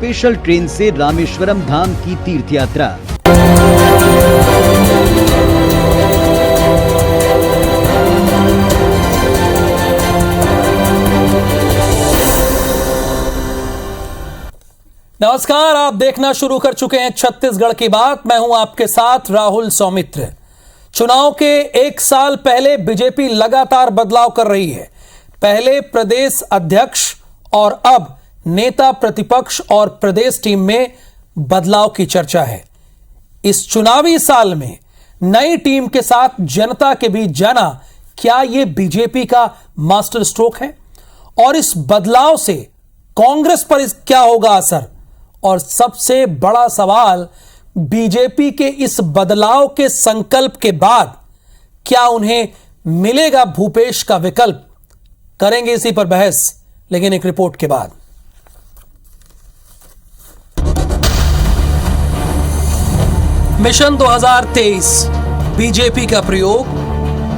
Special train से रामेश्वरम धाम की तीर्थ यात्रा। नमस्कार, आप देखना शुरू कर चुके हैं छत्तीसगढ़ की बात। मैं हूं आपके साथ राहुल सौमित्र। चुनाव के एक साल पहले बीजेपी लगातार बदलाव कर रही है। पहले प्रदेश अध्यक्ष और अब नेता प्रतिपक्ष और प्रदेश टीम में बदलाव की चर्चा है। इस चुनावी साल में नई टीम के साथ जनता के बीच जाना, क्या यह बीजेपी का मास्टर स्ट्रोक है? और इस बदलाव से कांग्रेस पर क्या होगा असर? और सबसे बड़ा सवाल, बीजेपी के इस बदलाव के संकल्प के बाद क्या उन्हें मिलेगा भूपेश का विकल्प? करेंगे इसी पर बहस, लेकिन एक रिपोर्ट के बाद। मिशन 2023, बीजेपी का प्रयोग,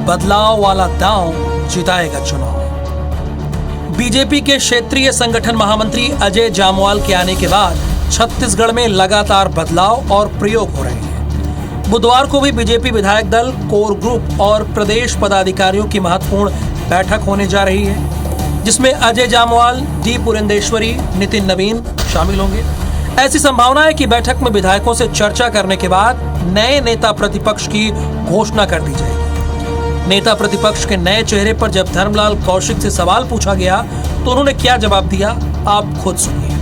बदलाव वाला दांव जिताएगा चुनाव। बीजेपी के क्षेत्रीय संगठन महामंत्री अजय जामवाल के आने के बाद छत्तीसगढ़ में लगातार बदलाव और प्रयोग हो रहे हैं। बुधवार को भी बीजेपी विधायक दल, कोर ग्रुप और प्रदेश पदाधिकारियों की महत्वपूर्ण बैठक होने जा रही है, जिसमें अजय जामवाल, डी पुरंदेश्वरी, नितिन नवीन शामिल होंगे। ऐसी संभावना है कि बैठक में विधायकों से चर्चा करने के बाद नए नेता प्रतिपक्ष की घोषणा कर दी जाएगी। नेता प्रतिपक्ष के नए चेहरे पर जब धर्मलाल कौशिक से सवाल पूछा गया तो उन्होंने क्या जवाब दिया, आप खुद सुनिए।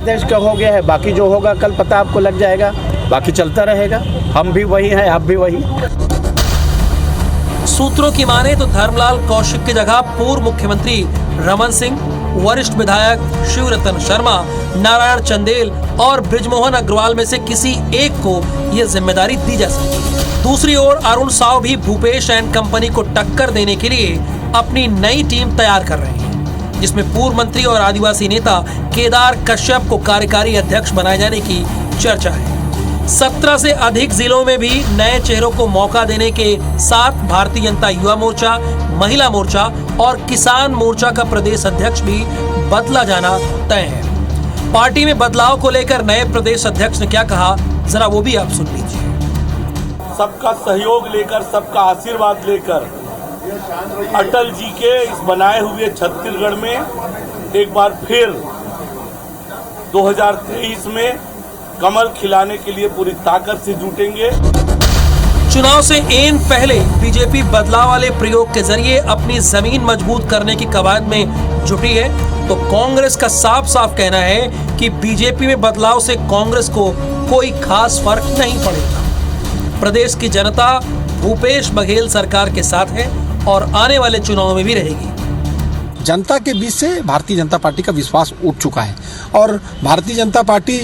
देश का हो गया है, बाकी जो होगा कल पता आपको लग जाएगा, बाकी चलता रहेगा। हम भी वही हैं, आप भी वही। सूत्रों की माने तो धर्मलाल कौशिक की जगह पूर्व मुख्यमंत्री रमन सिंह, वरिष्ठ विधायक शिवरतन शर्मा, नारायण चंदेल और बृजमोहन अग्रवाल में से किसी एक को यह जिम्मेदारी दी जा सकती है। दूसरी ओर अरुण साव भी भूपेश एंड कंपनी को टक्कर देने के लिए अपनी नई टीम तैयार कर रहे हैं, जिसमें पूर्व मंत्री और आदिवासी नेता केदार कश्यप को कार्यकारी अध्यक्ष बनाए जाने की चर्चा है। 17 से अधिक जिलों में भी नए चेहरों को मौका देने के साथ भारतीय जनता युवा मोर्चा, महिला मोर्चा और किसान मोर्चा का प्रदेश अध्यक्ष भी बदला जाना तय है। पार्टी में बदलाव को लेकर नए प्रदेश अध्यक्ष ने क्या कहा, जरा वो भी आप सुन लीजिए। सबका सहयोग लेकर, सबका आशीर्वाद लेकर अटल जी के इस बनाए हुए छत्तीसगढ़ में एक बार फिर 2023 में कमल खिलाने के लिए पूरी ताकत से जुटेंगे। चुनाव से एन पहले बीजेपी बदलाव वाले प्रयोग के जरिए अपनी जमीन मजबूत करने की कवायद में जुटी है, तो कांग्रेस का साफ साफ कहना है कि बीजेपी में बदलाव से कांग्रेस को कोई खास फर्क नहीं पड़ेगा। प्रदेश की जनता भूपेश बघेल सरकार के साथ है और आने वाले चुनाव में भी रहेगी। जनता के बीच से भारतीय जनता पार्टी का विश्वास उठ चुका है और भारतीय जनता पार्टी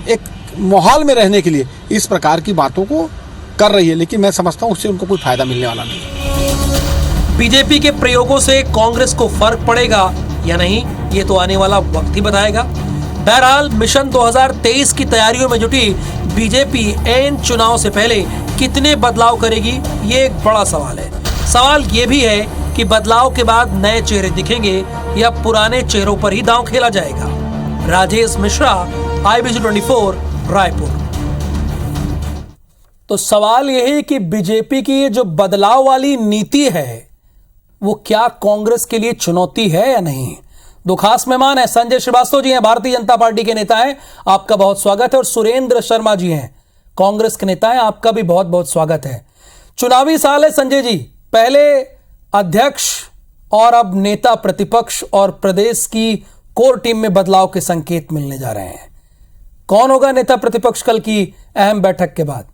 एक माहौल में रहने के लिए इस प्रकार की बातों को कर रही है, लेकिन मैं समझता हूं उससे उनको कोई फायदा मिलने वाला नहीं। बीजेपी के प्रयोगों से कांग्रेस को फर्क पड़ेगा या नहीं, ये तो आने वाला वक्त ही बताएगा। बहरहाल मिशन 2023 की तैयारियों में जुटी बीजेपी एन चुनाव से पहले कितने बदलाव करेगी, ये एक बड़ा सवाल है। सवाल ये भी है कि बदलाव के बाद नए चेहरे दिखेंगे या पुराने चेहरों पर ही दांव खेला जाएगा। राजेश मिश्रा, IBC 24, रायपुर। तो सवाल यह है कि बीजेपी की जो बदलाव वाली नीति है वो क्या कांग्रेस के लिए चुनौती है या नहीं? दो खास मेहमान हैं। संजय श्रीवास्तव जी हैं, भारतीय जनता पार्टी के नेता हैं, आपका बहुत स्वागत है। और सुरेंद्र शर्मा जी हैं, कांग्रेस के नेता हैं, आपका भी बहुत बहुत स्वागत है। चुनावी साल है संजय जी, पहले अध्यक्ष और अब नेता प्रतिपक्ष और प्रदेश की कोर टीम में बदलाव के संकेत मिलने जा रहे हैं। कौन होगा नेता प्रतिपक्ष कल की अहम बैठक के बाद?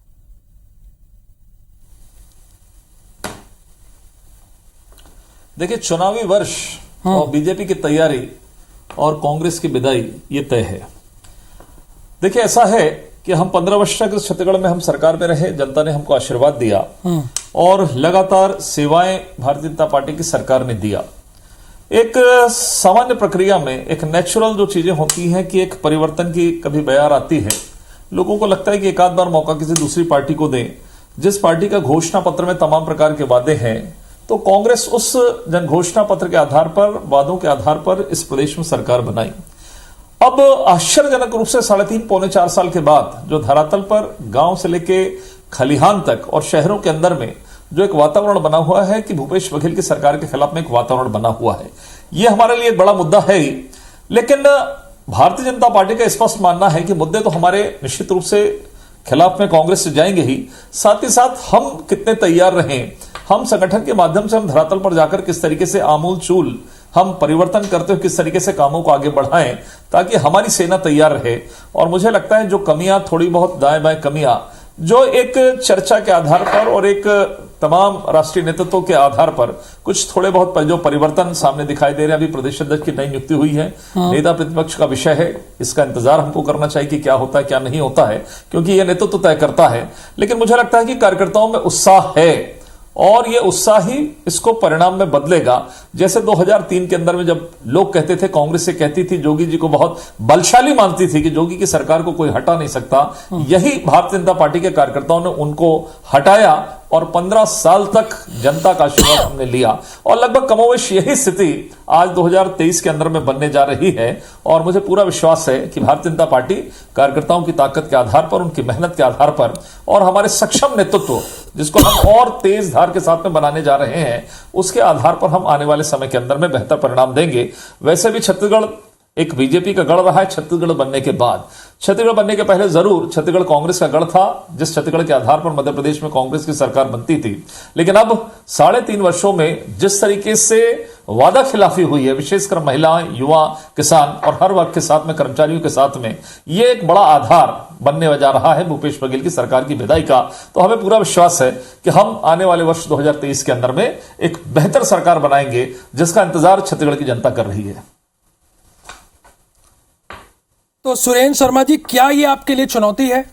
देखिए, चुनावी वर्ष और बीजेपी की तैयारी और कांग्रेस की विदाई ये तय है। देखिए, ऐसा है कि हम 15 वर्ष तक छत्तीसगढ़ में हम सरकार में रहे, जनता ने हमको आशीर्वाद दिया और लगातार सेवाएं भारतीय जनता पार्टी की सरकार ने दिया। एक सामान्य प्रक्रिया में एक नेचुरल जो चीजें होती हैं कि एक परिवर्तन की कभी बयार आती है, लोगों को लगता है कि एक आध बार मौका किसी दूसरी पार्टी को दें। जिस पार्टी का घोषणा पत्र में तमाम प्रकार के वादे हैं, तो कांग्रेस उस जन घोषणा पत्र के आधार पर, वादों के आधार पर इस प्रदेश में सरकार बनाई। अब आश्चर्यजनक रूप से 3.5 पौने 4 साल के बाद जो धरातल पर गांव से लेके खलिहान तक और शहरों के अंदर में जो एक वातावरण बना हुआ है कि भूपेश बघेल की सरकार के खिलाफ में एक वातावरण बना हुआ है, यह हमारे लिए एक बड़ा मुद्दा है ही। लेकिन भारतीय जनता पार्टी का स्पष्ट मानना है कि मुद्दे तो हमारे निश्चित रूप से खिलाफ में कांग्रेस से जाएंगे ही, साथ ही साथ हम कितने तैयार रहें, हम संगठन के माध्यम से हम धरातल पर जाकर किस तरीके से आमूल चूल हम परिवर्तन करते हुए किस तरीके से कामों को आगे बढ़ाएं ताकि हमारी सेना तैयार रहे। और मुझे लगता है जो कमियां, थोड़ी बहुत दाएं बाएं कमियां जो एक चर्चा के आधार पर और एक तमाम राष्ट्रीय नेतृत्व के आधार पर कुछ थोड़े बहुत जो परिवर्तन सामने दिखाई दे रहे हैं। अभी प्रदेश अध्यक्ष की नई नियुक्ति हुई है, नेता प्रतिपक्ष का विषय है, इसका इंतजार हमको करना चाहिए कि क्या होता है क्या नहीं होता है, क्योंकि यह नेतृत्व तय करता है। लेकिन मुझे लगता है कि कार्यकर्ताओं में उत्साह है और ये उत्साह ही इसको परिणाम में बदलेगा। जैसे 2003 के अंदर में जब लोग कहते थे, कांग्रेस से कहती थी, जोगी जी को बहुत बलशाली मानती थी कि जोगी की सरकार को कोई हटा नहीं सकता, यही भारतीय जनता पार्टी के कार्यकर्ताओं ने उनको हटाया और 15 साल तक जनता का आशीर्वाद हमने लिया और लगभग कमोवेश यही स्थिति आज 2023 के अंदर में बनने जा रही है। और मुझे पूरा विश्वास है कि भारतीय जनता पार्टी कार्यकर्ताओं की ताकत के आधार पर, उनकी मेहनत के आधार पर और हमारे सक्षम नेतृत्व जिसको हम और तेज धार के साथ में बनाने जा रहे हैं, उसके आधार पर हम आने वाले समय के अंदर में बेहतर परिणाम देंगे। वैसे भी छत्तीसगढ़ एक बीजेपी का गढ़ रहा है। छत्तीसगढ़ बनने के बाद, छत्तीसगढ़ बनने के पहले जरूर छत्तीसगढ़ कांग्रेस का गढ़ था, जिस छत्तीसगढ़ के आधार पर मध्य प्रदेश में कांग्रेस की सरकार बनती थी। लेकिन अब 3.5 वर्षों में जिस तरीके से वादा खिलाफी हुई है, विशेषकर महिलाएं, युवा, किसान और हर वर्ग के साथ में, कर्मचारियों के साथ में, ये एक बड़ा आधार बनने जा रहा है भूपेश बघेल की सरकार की विदाई का। तो हमें पूरा विश्वास है कि हम आने वाले वर्ष 2023 के अंदर में एक बेहतर सरकार बनाएंगे, जिसका इंतजार छत्तीसगढ़ की जनता कर रही है। तो सुरेंद्र शर्मा जी, क्या ये आपके लिए चुनौती है?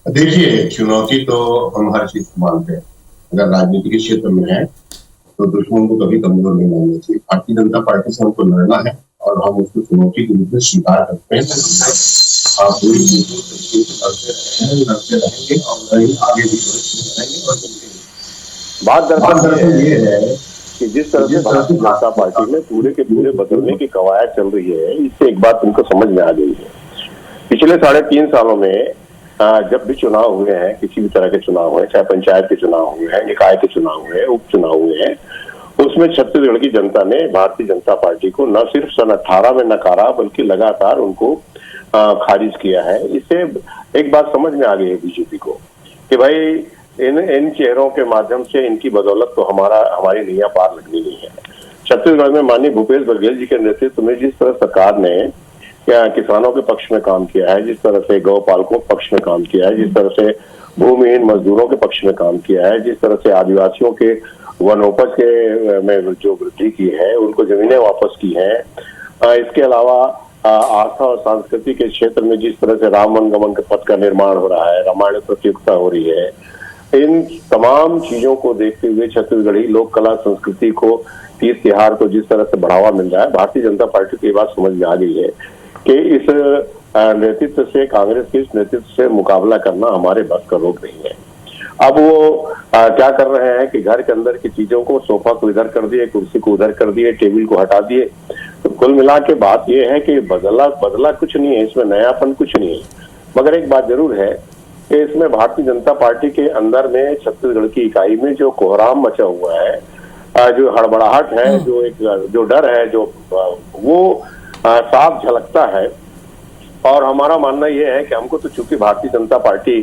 देखिए, चुनौती तो हम हर चीज को मानते हैं। अगर राजनीति के क्षेत्र में है तो दुश्मन को कभी कमजोर नहीं मानना चाहिए। भारतीय जनता पार्टी से हमको लड़ना है और हम उसको चुनौती के रूप में स्वीकार करते हैं। आप पूरी लड़ते रहेंगे और आगे भी रहेंगे। और बात दरअसल ये है कि जिस तरह से भारतीय जनता पार्टी में पूरे के पूरे बदलने की कवायद चल रही है, इससे एक बात तुमको समझ में आ गई है। पिछले 3.5 सालों में जब भी चुनाव हुए हैं, किसी भी तरह के चुनाव हुए, चाहे पंचायत के चुनाव हुए हैं, निकाय के चुनाव हुए हैं, उपचुनाव हुए हैं, उसमें छत्तीसगढ़ की जनता ने भारतीय जनता पार्टी को न सिर्फ सन 18 में नकारा, बल्कि लगातार उनको खारिज किया है। इससे एक बात समझ में आ गई है बीजेपी को कि भाई इन चेहरों के माध्यम से, इनकी बदौलत तो हमारी नैया पार लगनी नहीं है। छत्तीसगढ़ में माननीय भूपेश बघेल जी के नेतृत्व में जिस तरह सरकार ने किसानों के पक्ष में काम किया है, जिस तरह से गौपालकों के पक्ष में काम किया है, जिस तरह से भूमिहीन मजदूरों के पक्ष में काम किया है, जिस तरह से आदिवासियों के वनोपज के में जो वृद्धि की है, उनको जमीनें वापस की हैं, इसके अलावा आस्था और संस्कृति के क्षेत्र में जिस तरह से राम वनगमन के पथ का निर्माण हो रहा है, रामायण प्रतियोगिता हो रही है, इन तमाम चीजों को देखते हुए छत्तीसगढ़ी लोक कला संस्कृति को, तीज त्योहार को जिस तरह से बढ़ावा मिल रहा है, भारतीय जनता पार्टी को ये बात समझ में आ गई है कि इस नेतृत्व से, कांग्रेस के इस नेतृत्व से मुकाबला करना हमारे बस का रोग नहीं है। अब वो क्या कर रहे हैं कि घर के अंदर की चीजों को, सोफा को इधर कर दिए, कुर्सी को उधर कर दिए, टेबल को हटा दिए। तो कुल मिला के बात यह है कि बदला कुछ नहीं है, इसमें नयापन कुछ नहीं है। मगर एक बात जरूर है कि इसमें भारतीय जनता पार्टी के अंदर में, छत्तीसगढ़ की इकाई में जो कोहराम मचा हुआ है, जो हड़बड़ाहट है, जो डर है, जो वो साफ झलकता है। और हमारा मानना यह है कि हमको तो चूंकि भारतीय जनता पार्टी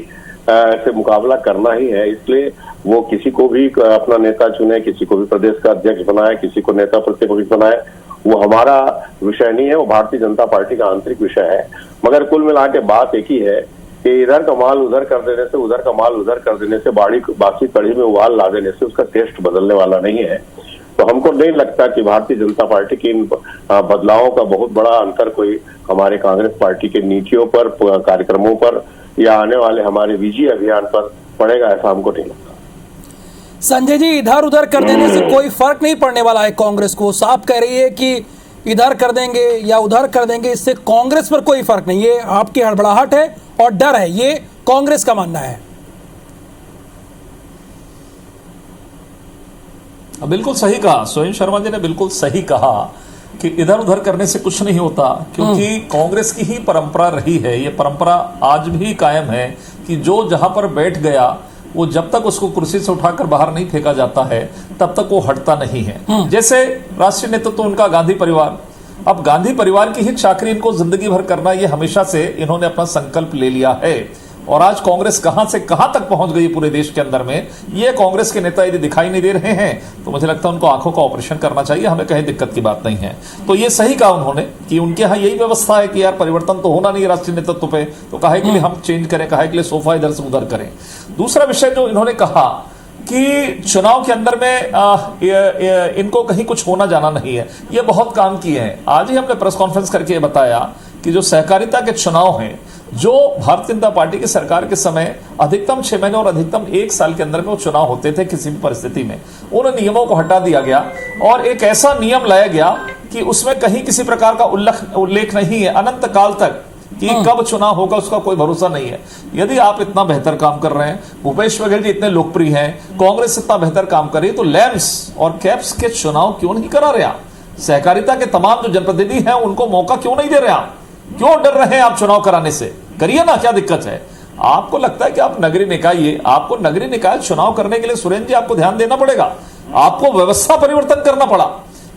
से मुकाबला करना ही है, इसलिए वो किसी को भी अपना नेता चुने, किसी को भी प्रदेश का अध्यक्ष बनाए, किसी को नेता प्रतिपक्ष बनाए, वो हमारा विषय नहीं है, वो भारतीय जनता पार्टी का आंतरिक विषय है। मगर कुल मिला के बात एक ही है कि इधर का माल उधर कर देने से, उधर का माल उधर कर देने से, बासी कड़ी में उबाल ला देने से उसका टेस्ट बदलने वाला नहीं है। तो हमको नहीं लगता कि भारतीय जनता पार्टी के इन बदलावों का बहुत बड़ा अंतर कोई हमारे कांग्रेस पार्टी के नीतियों पर, कार्यक्रमों पर या आने वाले हमारे विजय अभियान पर पड़ेगा, ऐसा हमको नहीं लगता। संजय जी, इधर उधर कर देने से कोई फर्क नहीं पड़ने वाला है कांग्रेस को। साफ कह रही है कि इधर कर देंगे या उधर कर देंगे, इससे कांग्रेस पर कोई फर्क नहीं। ये आपकी हड़बड़ाहट है और डर है, ये कांग्रेस का मानना है। बिल्कुल सही कहा सुरेंद्र शर्मा जी ने, बिल्कुल सही कहा कि इधर उधर करने से कुछ नहीं होता, क्योंकि कांग्रेस की ही परंपरा रही है, ये परंपरा आज भी कायम है कि जो जहां पर बैठ गया वो जब तक उसको कुर्सी से उठाकर बाहर नहीं फेंका जाता है तब तक वो हटता नहीं है। जैसे राष्ट्रीय नेतृत्व तो उनका गांधी परिवार, अब गांधी परिवार की ही चाकरी इनको जिंदगी भर करना, ये हमेशा से इन्होंने अपना संकल्प ले लिया है। और आज कांग्रेस कहां से कहां तक पहुंच गई पूरे देश के अंदर में, ये कांग्रेस के नेता यदि दिखाई नहीं दे रहे हैं तो मुझे लगता है उनको आंखों का ऑपरेशन करना चाहिए, हमें कहीं दिक्कत की बात नहीं है। तो ये सही कहा उन्होंने कि उनके यहाँ यही व्यवस्था है कि यार परिवर्तन तो होना नहीं है राष्ट्रीय नेतृत्व पे, तो काहे के लिए हम चेंज करें, काहे के लिए सोफा इधर से उधर करें। दूसरा विषय जो इन्होंने कहा कि चुनाव के अंदर में इनको कहीं कुछ होना जाना नहीं है, ये बहुत काम किए हैं। आज ही हमने प्रेस कॉन्फ्रेंस करके बताया कि जो सहकारिता के चुनाव हैं, जो भारतीय जनता पार्टी की सरकार के समय अधिकतम 6 महीने और अधिकतम 1 साल के अंदर में वो चुनाव होते थे किसी भी परिस्थिति में, उन नियमों को हटा दिया गया और एक ऐसा नियम लाया गया कि उसमें कहीं किसी प्रकार का उल्लेख नहीं है अनंत काल तक कि कब चुनाव होगा, उसका कोई भरोसा नहीं है। यदि आप इतना बेहतर काम कर रहे हैं, भूपेश बघेल जी इतने लोकप्रिय हैं, कांग्रेस इतना बेहतर काम कर रही है, तो लैंप्स और कैप्स के चुनाव क्यों नहीं करा रहे आप? सहकारिता के तमाम जो जनप्रतिनिधि हैं उनको मौका क्यों नहीं दे रहे आप? क्यों डर रहे हैं आप चुनाव कराने से? करिए ना, क्या दिक्कत है? आपको लगता है कि आप नगरीय निकाय, आपको नगरीय निकाय चुनाव करने के लिए सुरेंद्र जी आपको ध्यान देना पड़ेगा, आपको व्यवस्था परिवर्तन करना पड़ा।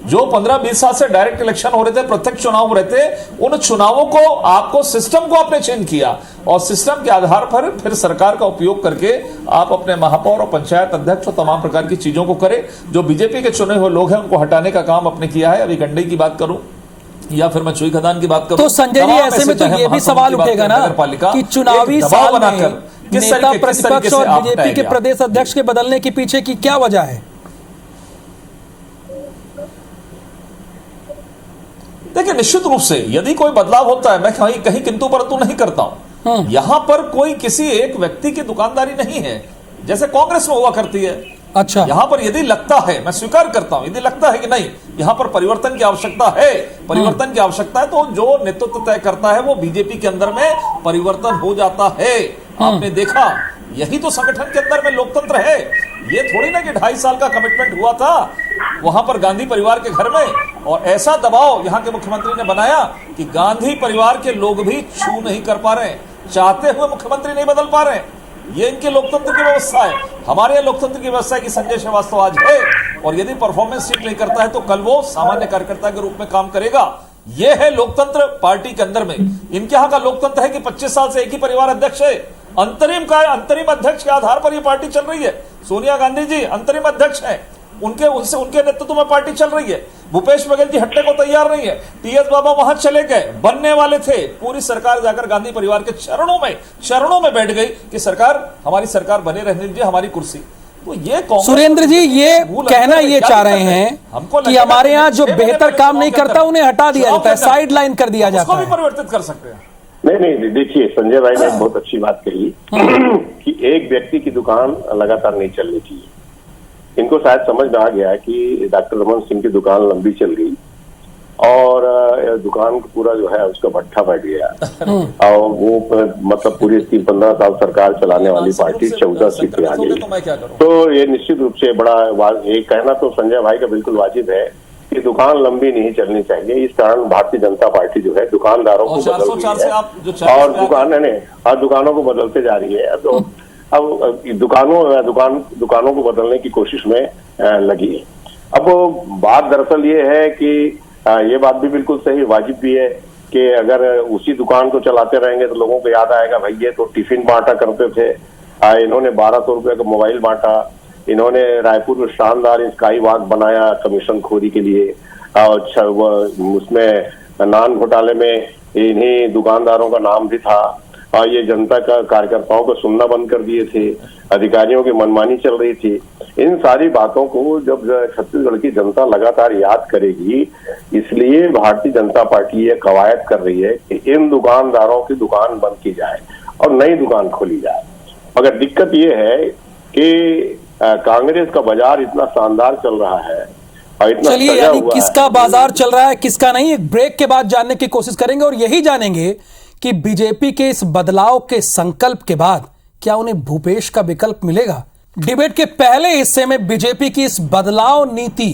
जो 15-20 साल से डायरेक्ट इलेक्शन हो रहे थे, प्रत्यक्ष चुनाव हो रहे थे, उन चुनावों को आपको सिस्टम को आपने चेंज किया और सिस्टम के आधार पर फिर सरकार का उपयोग करके आप अपने महापौर और पंचायत अध्यक्ष और तमाम प्रकार की चीजों को करें। जो बीजेपी के चुने हुए लोग हैं उनको हटाने का काम आपने किया है। अभी गंडई की बात करूं या फिर मैं चुई खदान की बात करूं, तो संजय जी ऐसे में तो ये भी सवाल उठेगा ना कि चुनावी साल में नेता प्रतिपक्ष और बीजेपी के प्रदेश अध्यक्ष के बदलने के पीछे की क्या वजह है? देखिए, निश्चित रूप से यदि कोई बदलाव होता है, मैं कहीं किंतु परंतु नहीं करता हूं। यहां पर कोई किसी एक व्यक्ति की दुकानदारी नहीं है जैसे कांग्रेस में हुआ करती है। अच्छा, यहां पर यदि लगता है, मैं स्वीकार करता हूं, यदि लगता है कि नहीं यहां पर परिवर्तन की आवश्यकता है, परिवर्तन की आवश्यकता है, तो जो नेतृत्व तय करता है वो बीजेपी के अंदर में परिवर्तन हो जाता है। आपने देखा, यही तो संगठन के अंदर में लोकतंत्र है। ये थोड़ी ना कि 2.5 साल का कमिटमेंट हुआ था वहां पर गांधी परिवार के घर में और ऐसा दबाव यहां के मुख्यमंत्री ने बनाया कि गांधी परिवार के लोग भी छू नहीं कर पा रहे, चाहते हुए मुख्यमंत्री नहीं बदल पा रहे। ये इनके लोकतंत्र की व्यवस्था है। हमारे यहाँ लोकतंत्र की व्यवस्था है कि संजय श्रीवास्तव आज है और यदि परफॉर्मेंस सीट नहीं करता है तो कल वो सामान्य कार्यकर्ता के रूप में काम करेगा। ये है लोकतंत्र पार्टी के अंदर में। इनके यहाँ का लोकतंत्र है कि 25 साल से एक ही परिवार अध्यक्ष है, अंतरिम अध्यक्ष के आधार पर ये पार्टी चल रही है। सोनिया गांधी जी अंतरिम अध्यक्ष हैं, उनके नेतृत्व में पार्टी चल रही है। भूपेश बघेल जी हटने को तैयार नहीं है। टीएस बाबा वहां चले गए, बनने वाले थे, पूरी सरकार जाकर गांधी परिवार के चरणों में बैठ गई कि सरकार, हमारी सरकार बने रहने दीजिए, हमारी कुर्सी। तो ये सुरेंद्र जी ये कहना ये चाह रहे हैं कि हमारे यहाँ जो बेहतर काम नहीं करता उन्हें हटा दिया जाता है, साइड लाइन कर दिया जाता है। परिवर्तित कर सकते हैं। नहीं, देखिए संजय भाई ने बहुत अच्छी बात कही कि एक व्यक्ति की दुकान लगातार नहीं चलनी चाहिए। इनको शायद समझ में आ गया कि डॉक्टर रमन सिंह की दुकान लंबी चल गई और दुकान को पूरा जो है उसका भट्ठा बैठ गया और वो मतलब पूरी 15 साल सरकार चलाने वाली पार्टी 14 सीट पे आ गई। तो ये निश्चित रूप से बड़ा ये कहना तो संजय भाई का बिल्कुल वाजिब है कि दुकान लंबी नहीं चलनी चाहिए। इस कारण भारतीय जनता पार्टी जो है दुकानदारों को बदल रही है और दुकानों को बदलते जा रही है। तो अब दुकानों को बदलने की कोशिश में लगी है। अब बात दरअसल ये है कि ये बात भी बिल्कुल सही वाजिब भी है कि अगर उसी दुकान को चलाते रहेंगे तो लोगों को याद आएगा भाई ये तो टिफिन बांटा करते थे, इन्होंने 1200 रुपए का मोबाइल बांटा, इन्होंने रायपुर में शानदार स्काई वॉक बनाया कमीशन खोरी के लिए और उसमें नान घोटाले में इन्हीं दुकानदारों का नाम भी था और ये जनता का कार्यकर्ताओं को सुनना बंद कर दिए थे, अधिकारियों की मनमानी चल रही थी। इन सारी बातों को जब छत्तीसगढ़ की जनता लगातार याद करेगी, इसलिए भारतीय जनता पार्टी ये कवायद कर रही है कि इन दुकानदारों की दुकान बंद की जाए और नई दुकान खोली जाए। मगर दिक्कत ये है कि कांग्रेस का बाजार इतना शानदार चल रहा है और इतना चलिए, यानी किसका बाजार चल रहा है किसका नहीं, एक ब्रेक के बाद जानने की कोशिश करेंगे और यही जानेंगे कि बीजेपी के इस बदलाव के संकल्प के बाद क्या उन्हें भूपेश का विकल्प मिलेगा। डिबेट के पहले हिस्से में बीजेपी की इस बदलाव नीति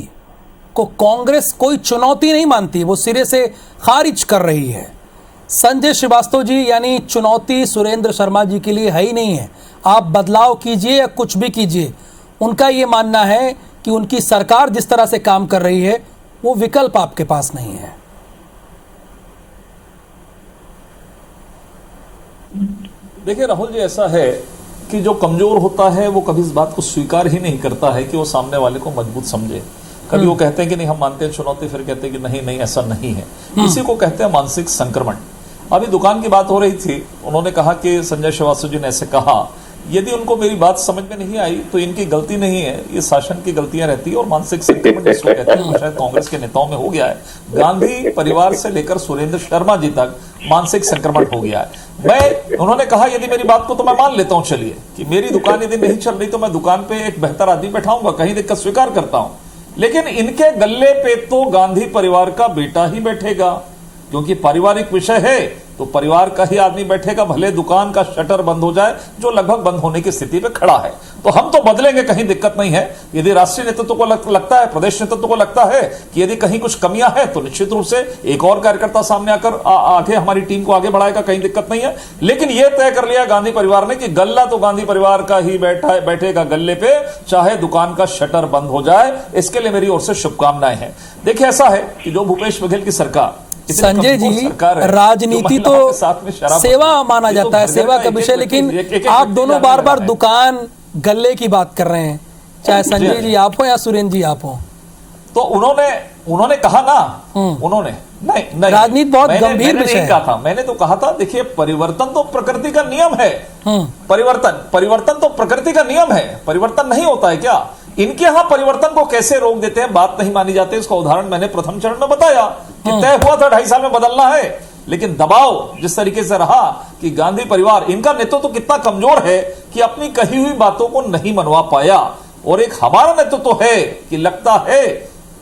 को कांग्रेस कोई चुनौती नहीं मानती, वो सिरे से खारिज कर रही है। संजय श्रीवास्तव जी यानी चुनौती सुरेंद्र शर्मा जी के लिए है ही नहीं है। आप बदलाव कीजिए या कुछ भी कीजिए, उनका ये मानना है कि उनकी सरकार जिस तरह से काम कर रही है वो विकल्प आपके पास नहीं है। देखिए राहुल जी, ऐसा है कि जो कमजोर होता है वो कभी इस बात को स्वीकार ही नहीं करता है कि वो सामने वाले को मजबूत समझे। कभी वो कहते हैं कि नहीं हम मानते हैं चुनौती, फिर कहते हैं कि नहीं नहीं ऐसा नहीं है। इसी को कहते हैं मानसिक संक्रमण। अभी दुकान की बात हो रही थी, उन्होंने कहा कि संजय श्रीवास्तव जी ने ऐसे कहा, यदि उनको मेरी बात समझ में नहीं आई तो इनकी गलती नहीं है, ये शासन की गलतियां रहती है। और मानसिक संक्रमण जिसको कहते हैं वो शायद कांग्रेस के नेताओं में हो गया है। गांधी परिवार से लेकर सुरेंद्र शर्मा जी तक मानसिक संक्रमण हो गया है। उन्होंने कहा यदि मेरी बात को तो मैं मान लेता हूं, चलिए कि मेरी दुकान यदि नहीं चल रही तो मैं दुकान पे एक बेहतर आदमी बैठाऊंगा, कहीं दिक्कत स्वीकार करता हूं। लेकिन इनके गल्ले पे तो गांधी परिवार का बेटा ही बैठेगा, क्योंकि पारिवारिक विषय है तो परिवार का ही आदमी बैठेगा, भले दुकान का शटर बंद हो जाए, जो लगभग बंद होने की स्थिति पे खड़ा है। तो हम तो बदलेंगे, कहीं दिक्कत नहीं है। यदि राष्ट्रीय नेतृत्व को लगता है, प्रदेश नेतृत्व को लगता है कि यदि कहीं कुछ कमियां है तो निश्चित रूप से एक और कार्यकर्ता सामने आकर आगे हमारी टीम को आगे बढ़ाएगा, कहीं दिक्कत नहीं है। लेकिन यह तय कर लिया गांधी परिवार ने कि गल्ला तो गांधी परिवार का ही बैठेगा गल्ले पे, चाहे दुकान का शटर बंद हो जाए। इसके लिए मेरी ओर से शुभकामनाएं हैं। देखिए ऐसा है कि जो भूपेश बघेल की सरकार, संजय जी, राजनीति तो सेवा माना जाता है, सेवा का विषय, लेकिन आप दोनों बार बार दुकान गल्ले की बात कर रहे हैं, चाहे संजय जी आप हो या सुरेंद्र जी आप हो। तो उन्होंने कहा ना, उन्होंने नहीं, राजनीति बहुत गंभीर विषय है। कहा था, मैंने तो कहा था देखिए परिवर्तन तो प्रकृति का नियम है। परिवर्तन तो प्रकृति का नियम है, परिवर्तन नहीं होता है क्या? इनके यहां परिवर्तन को कैसे रोक देते हैं, बात नहीं मानी जाती। इसका उदाहरण मैंने प्रथम चरण में बताया कि तय हुआ था 2.5 साल में बदलना है, लेकिन दबाव जिस तरीके से रहा कि गांधी परिवार, इनका नेतृत्व तो कितना कमजोर है कि अपनी कही हुई बातों को नहीं मनवा पाया। और एक हमारा नेतृत्व तो है कि लगता है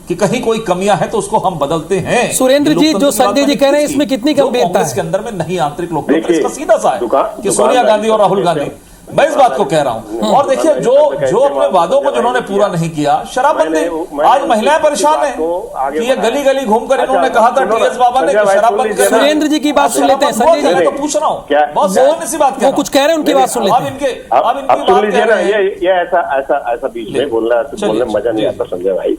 कि कहीं कोई कमियां हैं तो उसको हम बदलते हैं। सुरेंद्र जी, जो संजय जी कह रहे हैं इसमें कितनी गंभीरता है? इसके अंदर में नहीं आंतरिक लोकतंत्र, इसका सीधा सा है कि सोनिया गांधी और राहुल गांधी, मैं इस बात को कह रहा हूं। और देखिए जो अपने वादों को जिन्होंने पूरा नहीं किया, शराबबंदी, आज महिलाएं परेशान है कि ये गली गली घूमकर इन्होंने कहा था टीएस बाबा ने कि शराब बंद कर। सुरेंद्र जी की बात सुन लेते हैं, संजय जी मैं तो पूछ रहा हूं, बहुत सामान्य सी बात, वो कुछ कह रहे हैं उनकी बात सुन लेते हैं। अब इनकी बात कह रहे हैं, ये ऐसा बीच में बोलने में मजा नहीं आता संजय भाई।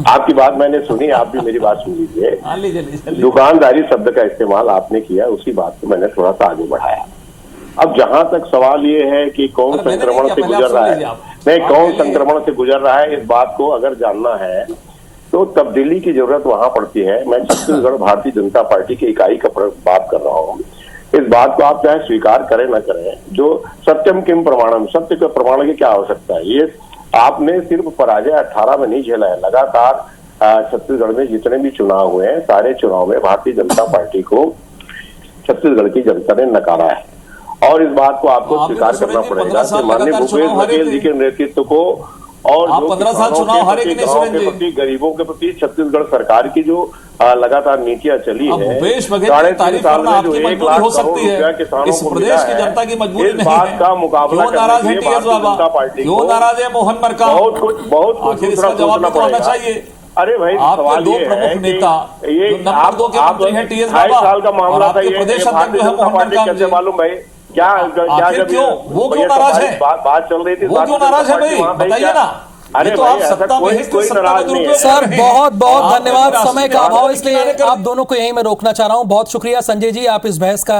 आपकी बात मैंने सुनी, आप भी मेरी बात सुन लीजिए। दुकानदारी शब्द का इस्तेमाल आपने किया, उसी बात को मैंने थोड़ा सा आगे बढ़ाया। अब जहां तक सवाल ये है कि कौन संक्रमण से गुजर रहा है, नहीं कौन संक्रमण से गुजर रहा है, इस बात को अगर जानना है तो तब्दीली की जरूरत वहां पड़ती है। मैं छत्तीसगढ़ भारतीय जनता पार्टी की इकाई का बात कर रहा हूँ। इस बात को आप चाहे स्वीकार करें ना करें, जो सत्यम किम प्रमाणम, सत्य के प्रमाण की क्या आवश्यकता है। ये आपने सिर्फ पराजय 18 में नहीं झेला है, लगातार छत्तीसगढ़ में जितने भी चुनाव हुए हैं, सारे चुनाव में भारतीय जनता पार्टी को छत्तीसगढ़ की जनता ने नकारा है। और इस बात को आपको स्वीकार करना पड़ेगा कि माननीय भूपेश बघेल जी के नेतृत्व को और आप 15 साल चुनाव हारे कि नहीं सुरेंद्र जी? प्रति, गरीबों के प्रति छत्तीसगढ़ सरकार की जो लगातार नीतियां चली है, भूपेश बघेल की तारीफ करना आपकी मजबूरी हो सकती है, इस प्रदेश की जनता की मजबूरी नहीं है। का मुकाबला नाराज है टीएस बाबा, क्यों नाराज है मोहन मरकाम? बहुत कुछ इसका जवाब तो आना चाहिए। अरे भाई, आपके दो प्रमुख नेता, ये नंबर 2 के मंत्री हैं टीएस बाबा, साल का मामला था, प्रदेश अध्यक्ष है मोहन मरकाम जी। मालूम भाई क्या क्यों वो क्यों नाराज है? बात चल रही थी, वो क्यों नाराज है भाई, बताइए ना। अरे तो आप सत्ता में हैं, कोई नाराज नहीं है। सर बहुत बहुत धन्यवाद, समय का अभाव इसलिए आप दोनों को यहीं मैं रोकना चाह रहा हूं। बहुत शुक्रिया संजय जी, आप इस बहस का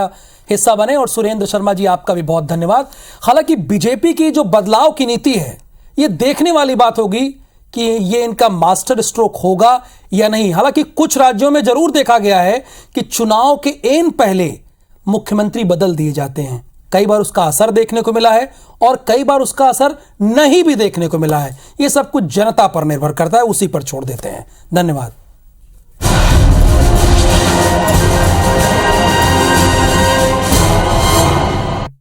हिस्सा बने, और सुरेंद्र शर्मा जी आपका भी बहुत धन्यवाद। हालांकि बीजेपी की जो बदलाव की नीति है, ये देखने वाली बात होगी कि ये इनका मास्टर स्ट्रोक होगा या नहीं। हालांकि कुछ राज्यों में जरूर देखा गया है कि चुनाव के एन पहले मुख्यमंत्री बदल दिए जाते हैं। कई बार उसका असर देखने को मिला है और कई बार उसका असर नहीं भी देखने को मिला है। यह सब कुछ जनता पर निर्भर करता है, उसी पर छोड़ देते हैं। धन्यवाद।